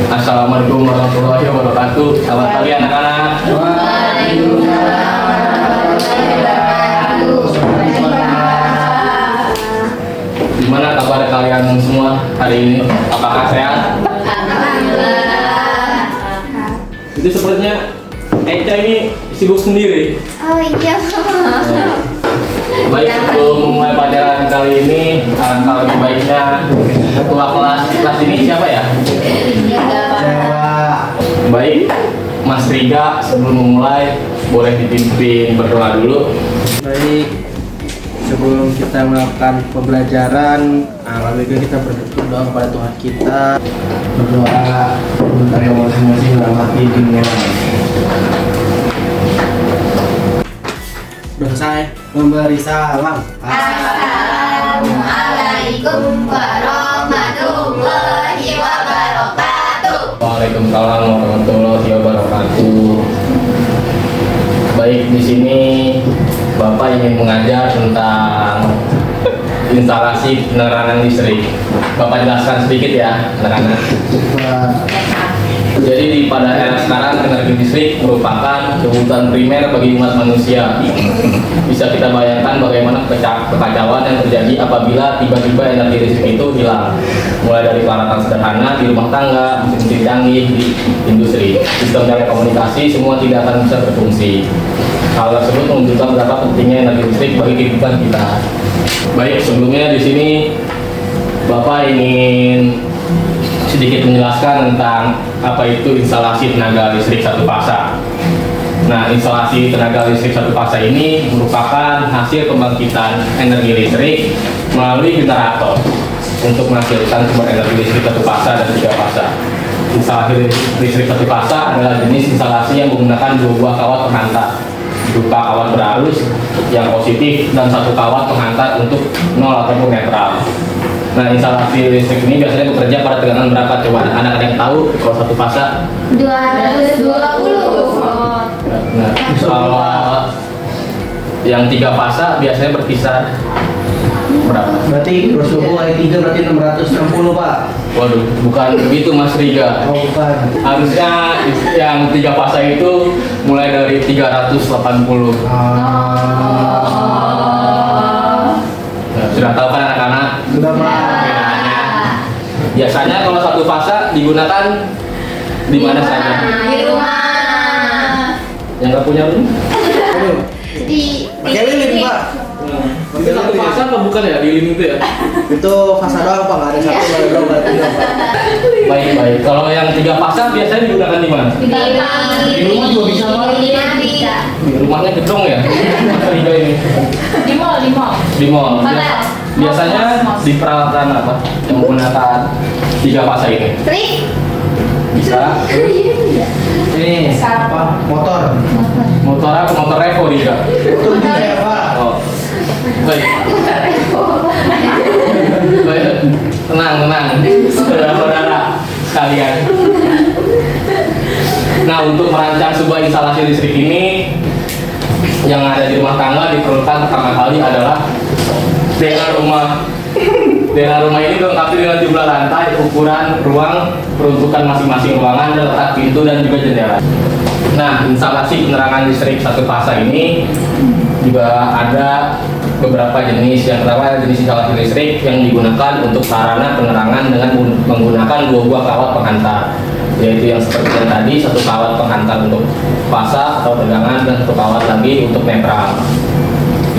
Assalamualaikum warahmatullahi wabarakatuh. Selamat pagi anak-anak. Waalaikumsalam warahmatullahi wabarakatuh. Gimana kabar kalian semua hari ini? Apakah sehat? Alhamdulillah. Itu sepertinya Eca ini sibuk sendiri. Oh iya. Baik, sebelum memulai pelajaran kali ini, alangkah lebih baiknya ketua kelas ini siapa ya? Baik, Mas Riga, sebelum memulai boleh dipimpin berdoa dulu. Baik, sebelum kita melakukan pembelajaran, lebih baik kita berdoa kepada Tuhan kita. Berdoa untuk yang masing-masing melewati dunia. Sudah selesai memberi salam. Assalamualaikum warahmatullahi wabarakatuh. Waalaikumsalam warahmatullahi wabarakatuh. Baik, di sini Bapak ingin mengajar tentang instalasi penerangan listrik. Bapak jelaskan sedikit ya, anak-anak. Jadi pada era sekarang energi listrik merupakan kebutuhan primer bagi umat manusia. Bisa kita bayangkan bagaimana kekacauan yang terjadi apabila tiba-tiba energi listrik itu hilang. Mulai dari peralatan sederhana di rumah tangga, mesin-mesin canggih di industri, sistem telekomunikasi semua tidak akan bisa berfungsi. Hal tersebut menunjukkan betapa pentingnya energi listrik bagi kehidupan kita. Baik, sebelumnya di sini Bapak ingin sedikit menjelaskan tentang apa itu instalasi tenaga listrik satu fasa. Nah, instalasi tenaga listrik satu fasa ini merupakan hasil pembangkitan energi listrik melalui generator untuk menghasilkan sumber energi listrik satu fasa dan tiga fasa. Instalasi listrik satu fasa adalah jenis instalasi yang menggunakan dua buah kawat penghantar berupa kawat berarus yang positif dan satu kawat penghantar untuk nol ataupun netral. Nah, instalasi listrik ini biasanya bekerja pada tegangan berapa? Coba anak-anak yang tahu kalau satu fasa 220. Nah, kalau yang tiga fasa biasanya berkisar berapa? Berarti Rasulullah kali 3 berarti 660, Pak. Waduh, bukan begitu Mas Riga. Oh, bukan. Harusnya yang tiga fasa itu mulai dari 380. Nah, sudah tahu kan anak-anak? Sudah, Pak. Bedanya. Biasanya kalau satu fasa digunakan di mana saja? Di rumah. Yang nggak punya rumah? Aduh, Di pakai lilin, Pak. Itu satu fasa apa bukan ya di lini itu ya? Itu fasa doang, Pak. Nggak ada satu, nggak ada dua, nggak ada tiga, Pak. Baik. Kalau yang tiga fasa biasanya digunakan di mana? Di rumah juga bisa, Pak? Bisa. Rumahnya gedung ya? Mas Riga ini. Di mall. Di mall. Hotel. Biasanya di peralatan apa yang menggunakan tiga fasa ini? Klik. Bisa Ini apa? Motor. motor apa? Motor Revo juga. Itu bisa ya, Pak. Oh, baik. Baik, tenang, saudara-saudara sekalian. Nah, untuk merancang sebuah instalasi listrik ini yang ada di rumah tangga diperlukan pertama kali adalah DNA rumah. DNA rumah ini dilengkapi dengan jumlah lantai, ukuran ruang, peruntukan masing-masing ruangan, dan letak pintu dan juga jendela. Nah, instalasi penerangan listrik satu fasa ini juga ada beberapa jenis. Yang pertama adalah jenis instalasi listrik yang digunakan untuk sarana penerangan dengan menggunakan dua buah kawat penghantar, yaitu yang seperti yang tadi, satu kawat penghantar untuk fasa atau tegangan dan satu kawat lagi untuk netral.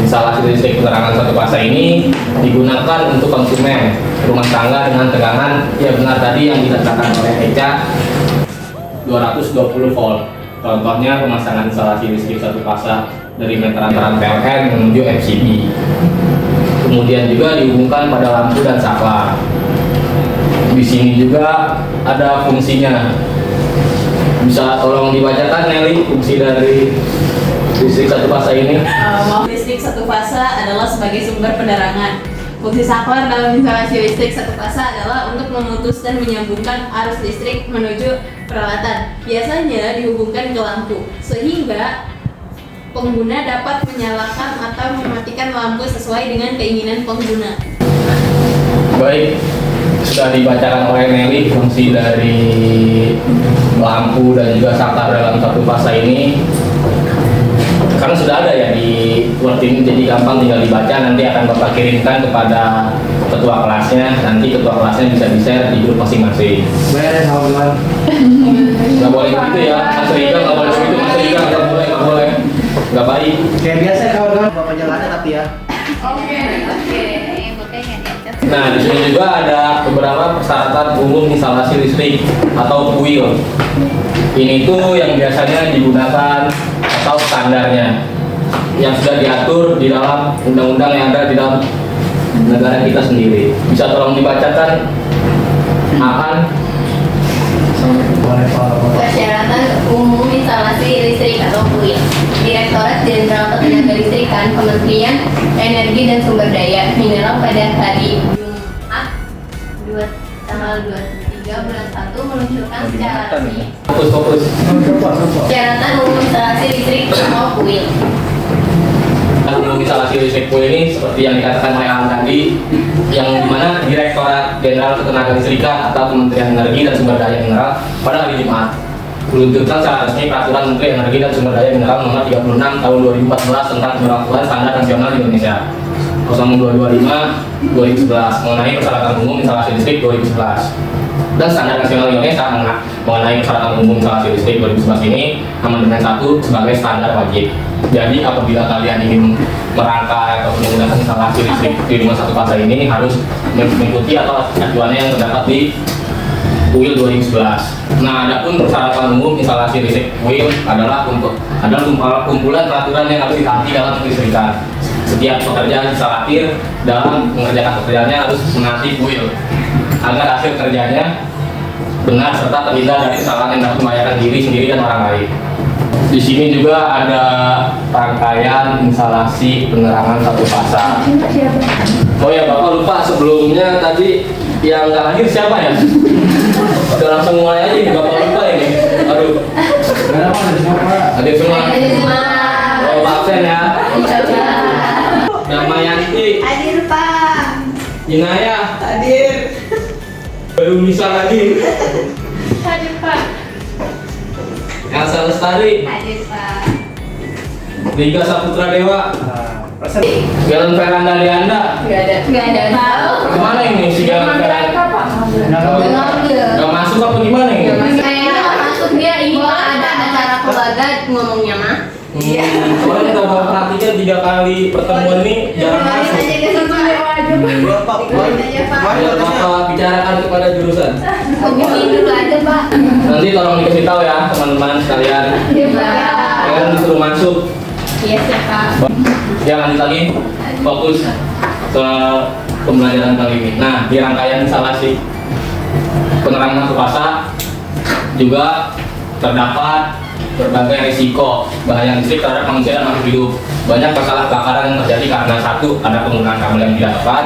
Instalasi listrik penerangan satu fasa ini digunakan untuk konsumen rumah tangga dengan tegangan, ya benar tadi yang dikatakan oleh Eca, 220 volt. Contohnya pemasangan instalasi listrik satu fasa dari meteran PLN menuju MCB. Kemudian juga dihubungkan pada lampu dan saklar. Di sini juga ada fungsinya. Bisa tolong dibacakan Nelly fungsi dari listrik satu fasa ini? Listrik satu fasa adalah sebagai sumber penerangan. Fungsi saklar dalam instalasi listrik satu fasa adalah untuk memutus dan menyambungkan arus listrik menuju peralatan. Biasanya dihubungkan ke lampu, sehingga pengguna dapat menyalakan atau mematikan lampu sesuai dengan keinginan pengguna. Baik, sudah dibacakan oleh Nelly fungsi dari lampu dan juga saklar dalam satu fasa ini. Karena sudah ada ya di Word ini, jadi gampang tinggal dibaca. Nanti akan Bapak kirimkan kepada ketua kelasnya. Nanti ketua kelasnya bisa di-share di grup masing-masing. Beres kawan-kawan. Nggak boleh begitu ya, Mas Rika nggak boleh begitu, Mas Rika nggak boleh, nggak baik. Kayak biasa kawan-kawan, bapak jalannya tapi ya. Oke. Nah, di sini juga ada beberapa persyaratan umum instalasi listrik atau kuil. Ini tuh yang biasanya digunakan atau standarnya yang sudah diatur di dalam undang-undang yang ada di dalam negara kita sendiri. Bisa tolong dibacakan, Aan? Boleh Pak. Persyaratan umum instalasi listrik atau kuil. Direktorat Jenderal Ketenaga Listrikan Kementerian Energi dan Sumber Daya Mineral pada hari Jumat tanggal 23 bulan 1 meluncurkan secara resmi Fokus. persyaratan umum instalasi listrik atau kuil. Umum instalasi listrik kuil ini seperti yang dikatakan oleh Aan tadi, yang dimana Direktorat Jenderal Ketenaga Listrikan atau Kementerian Energi dan Sumber Daya Mineral pada hari Jumat meluncurkan secara resmi Peraturan Menteri Energi dan Sumber Daya Mineral Nomor 36 Tahun 2014 tentang pemberlakuan standar nasional Indonesia 0225 2011 mengenai persyaratan umum instalasi listrik 2011 dan standar nasional Indonesia mengenai persyaratan umum instalasi listrik 2011 ini amandemen 1 sebagai standar wajib. Jadi apabila kalian ingin merangkai atau menggunakan instalasi listrik di rumah satu fasa ini harus mengikuti atau acuannya yang terdapat di UIL 2011. Nah, adapun persyaratan umum instalasi listrik UIL adalah kumpulan peraturan yang harus ditaati dalam kelistrikan. Setiap pekerja instalatir dalam mengerjakan pekerjaannya harus menaati UIL agar hasil kerjanya benar serta terhindar dari kesalahan yang dapat membahayakan diri sendiri dan orang lain. Di sini juga ada rangkaian instalasi penerangan satu fasa. Oh ya, Bapak lupa sebelumnya tadi yang nggak hadir siapa ya? Udah langsung mulai aja nih, Bapak lupa ini. Aduh. Hadir semua. Oh, Pak absen ya. Damayanti. Hadir Pak. Inaya. Hadir. Baru bisa hadir. Hadir Pak. Elsa Lestari. Hadir Pak. Liga Saputra Dewa. Jalan Veranda Lianda. Nggak ada tahu. Gimana ini si Jalan Veranda? Gak masuk apa gimana ini? Kayaknya masuk dia ini ada acara keluarga ngomongnya mah. Soalnya kita baru perhatikan 3 kali pertemuan ini jarang masuk. Biar Bapak bicarakan kepada jurusan. Begini dulu aja Pak. Nanti tolong dikasih tahu ya teman-teman sekalian. Iya Pak. Kalian disuruh masuk. Iya sih Pak. Ya lanjut lagi, fokus ke pembelajaran kali ini. Nah, di rangkaian instalasi penerangan satu fasa juga terdapat berbagai risiko bahaya listrik terhadap manusia dan makhluk hidup. Banyak kebakaran yang terjadi karena satu, ada penggunaan kabel yang tidak tepat,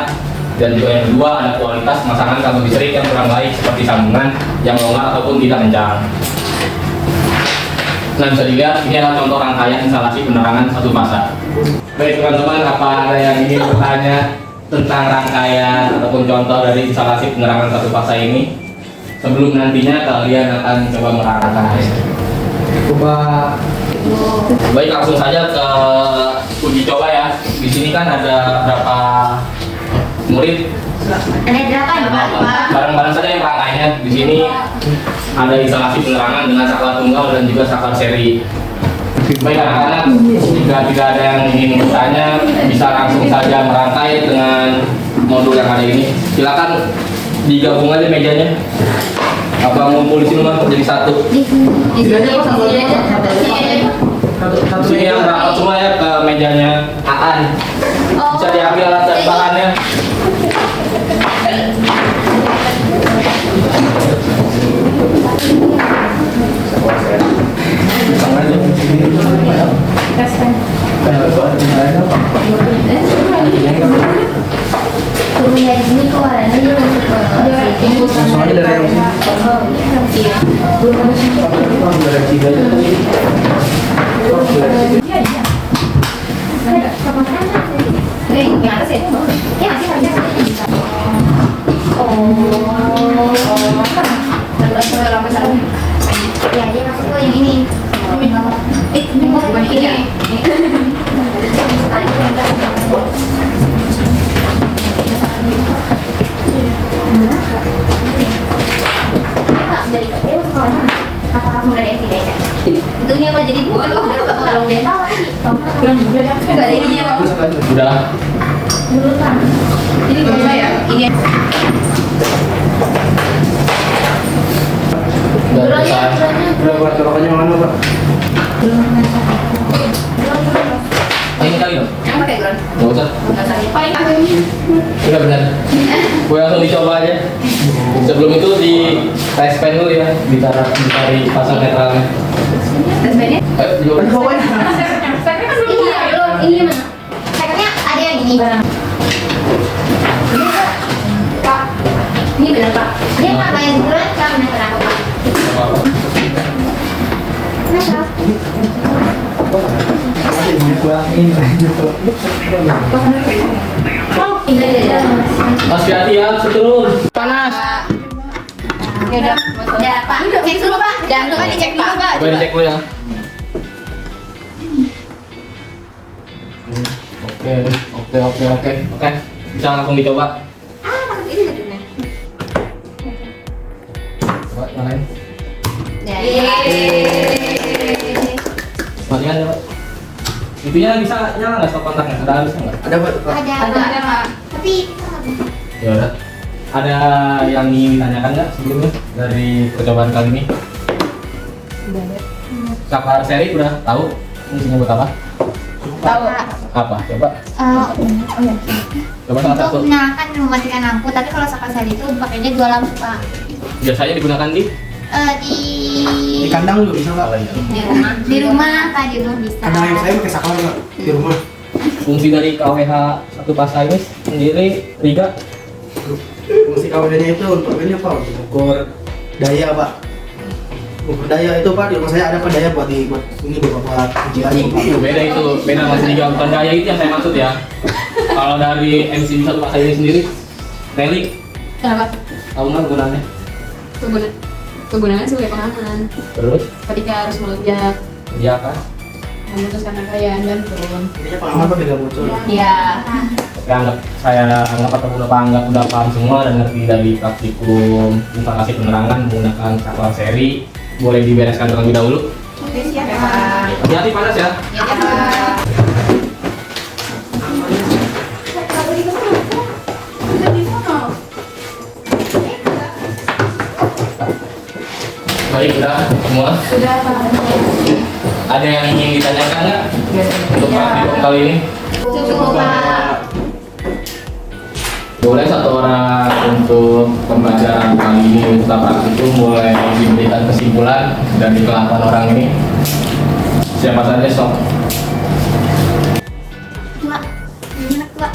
dan juga yang kedua ada kualitas pemasangan kabel listrik yang kurang baik seperti sambungan yang longgar ataupun tidak kencang. Nah, bisa dilihat ini adalah contoh rangkaian instalasi penerangan satu fasa. Baik teman-teman, apa ada yang ingin bertanya tentang rangkaian ataupun contoh dari instalasi penerangan satu fasa ini? Sebelum nantinya kalian akan coba merangkai. Coba. Baik, langsung saja ke uji coba ya. Di sini kan ada berapa murid? Ada 8 Pak. Bareng-bareng saja yang rangkainya. Di sini ada instalasi penerangan dengan saklar tunggal dan juga saklar seri. Baik anak-anak, jika tidak ada yang ingin bertanya, bisa langsung saja merangkai dengan modul yang ada ini. Silakan digabung aja mejanya. Apa ngumpul di sini mah jadi satu? Di sini aja. Di sini yang rapat semua ya ke mejanya Aan. Bisa diambil alat dan bahannya. Turunnya di sini kok warnanya dia masuk ke Soalnya dari yang sini. Iya. Dari tiga aja tadi. Nih, yang atas ya? Ya, masih ada. Ini. Tentunya apa jadi buat tolong deh. Enggak ada ininya Pak. Udah. Ini bisa ya? Ini. Udah selesai. Udah Pak, colokannya mana Pak? Ini kali loh. Yang pakai ground. Nggak usah. Enggak usah. Paling Udah benar. Gue langsung dicoba aja. Sebelum itu di test pen dulu ya, dicari pasang netralnya. tes bednya. Ayo dicoba. Iya, belum. Ini mana? Stekernya ada yang ini. Pak. Ini benar Pak. Dia apa yang ground kamu kenapa Pak? Apa-apa. Mas hati ya, turun. Panas. Ya udah. Ya Pak. Cek dulu Pak. Jangan lupa dicek dulu Pak. Coba dicek dulu ya. Oke. Bisa langsung dicoba. Ini gedungnya. Coba nyalain. Matikan ya, Pak. Itunya bisa nyala nggak stop kontaknya? Ada harusnya nggak? Ada Pak. Ada Pak. Tapi Ya udah. Ada yang ingin ditanyakan nggak sebelumnya dari percobaan kali ini? Saklar seri udah tahu fungsinya buat apa? tahu Apa? Coba. Coba salah satu. Untuk menyalakan dan mematikan lampu, tapi kalau saklar seri itu pakainya 2 lampu Pak. Biasanya digunakan di Di kandang juga bisa Pak. di rumah. Di rumah Pak, di rumah bisa. Kandang yang saya pakai saklar Pak di rumah. fungsi dari KWH satu pasar ini sendiri Riga. Fungsi kawannya itu untuk ini Pak, untuk ukur daya Pak. Ukur daya itu Pak, di rumah saya ada Pak daya buat ini buat ujian Pak. Beda masih Riga, bukan gaya itu yang saya maksud ya. Kalau dari MCB satu pasar ini sendiri, Nelly, Kenapa? tahu nggak gunanya? Kegunaannya sebagai pengaman Terus, ketika harus melonjak, dia kan? memutuskan rangkaian dan turun. Intinya pengalaman Pak tidak bocor. Iya. Saya anggap atau udah paham semua dan ngerti dari praktikum instalasi penerangan menggunakan saklar seri. Boleh dibereskan terlebih dahulu. Siap ya Pak. Hati-hati panas ya. Ya Pak. Baik, udah semua. Sudah Pak. Ada yang ingin ditanyakan nggak untuk praktikum kali ini? Cukup Pak. Boleh satu orang untuk pembelajaran kali ini untuk praktikum boleh diberikan kesimpulan dari ke-8 orang ini. Siapa saja sok? Tua. Gimana Tua?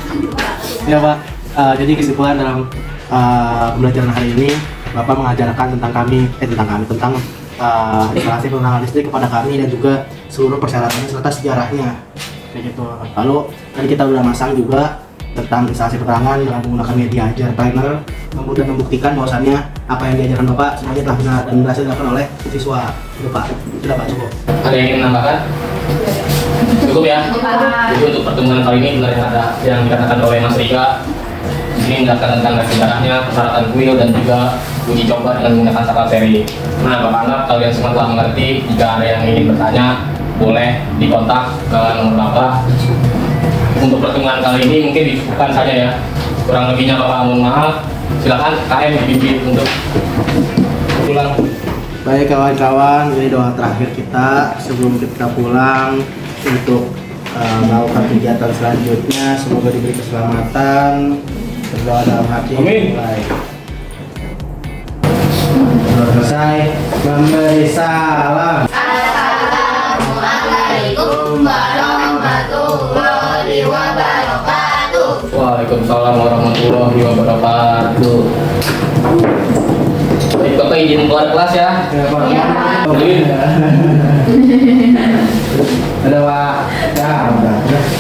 Ya Pak, jadi kesimpulan dalam pembelajaran hari ini Bapak mengajarkan tentang instalasi penerangan listrik kepada kami dan juga seluruh persyaratannya serta sejarahnya kayak gitu. Lalu tadi kita udah masang juga tentang instalasi penerangan dengan menggunakan media ajar timer, kemudian membuktikan bahwasannya apa yang diajarkan Bapak semuanya telah benar dan berhasil dilakukan oleh siswa. Itu Pak, sudah Pak cukup. Ada yang ingin menambahkan? Cukup ya? Jadi untuk pertemuan kali ini benar yang ada yang dikatakan oleh Mas Rika. Ini menjelaskan tentang sejarahnya, persyaratan kuil dan juga uji coba dengan menggunakan saklar seri. Nah, Bapak anggap kalian semua telah mengerti. Jika ada yang ingin bertanya, boleh dikontak ke nomor Bapak. Untuk pertemuan kali ini mungkin dicukupkan saja ya. Kurang lebihnya Bapak mohon maaf. Silakan KM dipimpin untuk pulang. Baik kawan-kawan, ini doa terakhir kita sebelum kita pulang untuk melakukan kegiatan selanjutnya. Semoga diberi keselamatan. Berdoa dalam hati. Amin. Baik. Sudah selesai. Memberi salam. Assalamualaikum warahmatullahi wabarakatuh. Waalaikumsalam warahmatullahi wabarakatuh. Baik, Bapak izin keluar kelas ya. Ya, Pak. Ya, Pak. Jadi, Ada Pak. Ya, udah.